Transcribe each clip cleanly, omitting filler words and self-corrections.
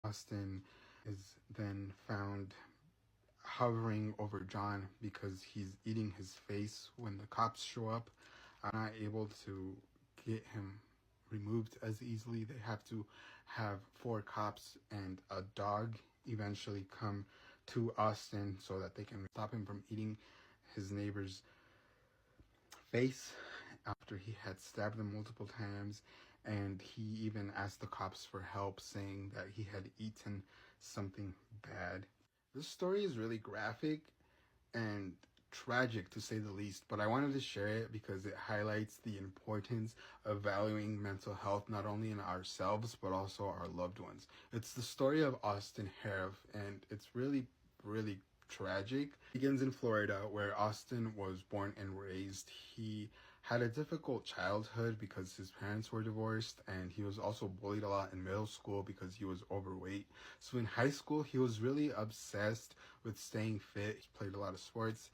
Austin is then found hovering over John because he's eating his face when the cops show up. Are not able to get him removed as easily. They have to have 4 cops and a dog eventually come to Austin so that they can stop him from eating his neighbor's face after he had stabbed them multiple times. And he even asked the cops for help, saying that he had eaten something bad. This story is really graphic and tragic, to say the least, but I wanted to share it because it highlights the importance of valuing mental health, not only in ourselves but also our loved ones. It's the story of Austin Harrouff, and it's really tragic. It begins in Florida, where Austin was born and raised. He had a difficult childhood because his parents were divorced, and he was also bullied a lot in middle school because he was overweight. So in high school, he was really obsessed with staying fit. He played a lot of sports.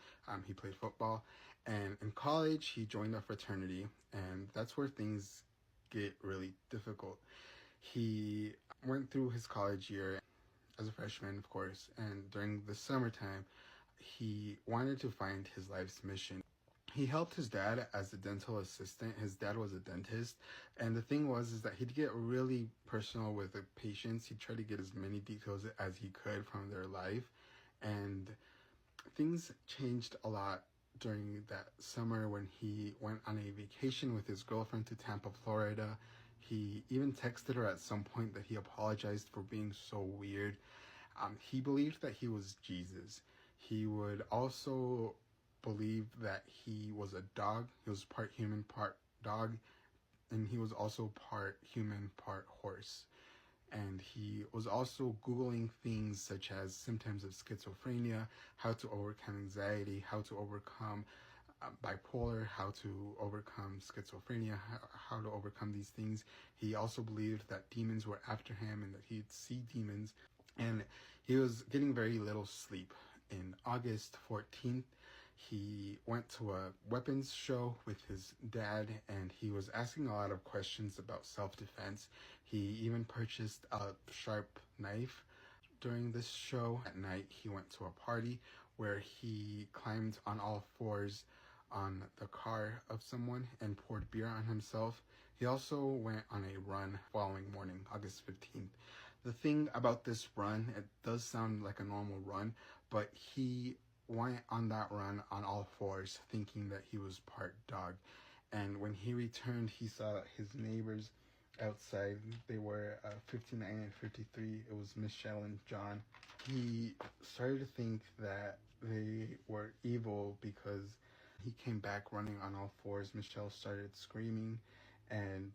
He played football. And in college, he joined a fraternity, and that's where things get really difficult. He went through his college year as a freshman, of course, and during the summertime, he wanted to find his life's mission. He helped his dad as a dental assistant. His dad was a dentist, and the thing was is that he'd get really personal with the patients. He'd try to get as many details as he could from their life, and things changed a lot during that summer when he went on a vacation with his girlfriend to Tampa, Florida. He even texted her at some point that he apologized for being so weird. He believed that he was Jesus. He would also believe that he was a dog. He was part human, part dog, and he was also part human, part horse. And he was also Googling things such as symptoms of schizophrenia, how to overcome anxiety, how to overcome bipolar, how to overcome schizophrenia, how to overcome these things. He also believed that demons were after him and that he'd see demons. And he was getting very little sleep. In August 14th, he went to a weapons show with his dad, and he was asking a lot of questions about self-defense. He even purchased a sharp knife. During this show at night, he went to a party where he climbed on all 4s on the car of someone and poured beer on himself. He also went on a run following morning, August 15th. The thing about this run, it does sound like a normal run, but he went on that run on all 4s, thinking that he was part dog. And when he returned, he saw his neighbors outside. They were 59 and 53. It was Michelle and John. He started to think that they were evil because he came back running on all 4s. Michelle started screaming, and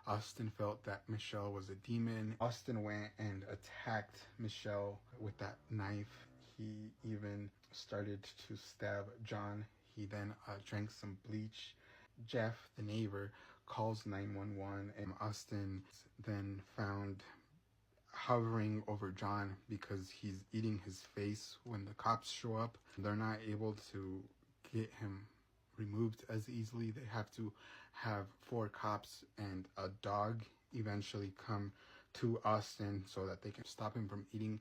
Austin felt that Michelle was a demon. Austin went and attacked Michelle with that knife. He even started to stab John. He then drank some bleach. Jeff, the neighbor, calls 911, and Austin then found hovering over John because he's eating his face when the cops show up. They're not able to get him removed as easily. They have to have 4 cops and a dog eventually come to Austin so that they can stop him from eating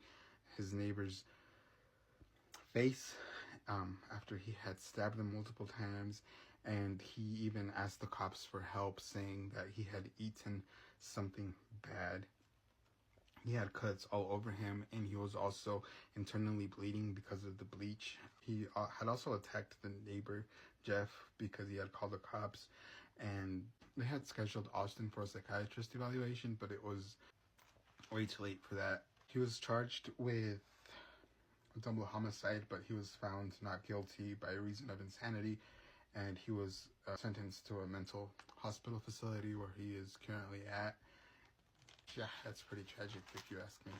his neighbor's face after he had stabbed them multiple times. And he even asked the cops for help, saying that he had eaten something bad. He had cuts all over him, and he was also internally bleeding because of the bleach. He had also attacked the neighbor, Jeff, because he had called the cops, and they had scheduled Austin for a psychiatrist evaluation, but it was way too late for that. He was charged with double homicide, but he was found not guilty by reason of insanity, and he was sentenced to a mental hospital facility where he is currently at. Yeah, that's pretty tragic if you ask me.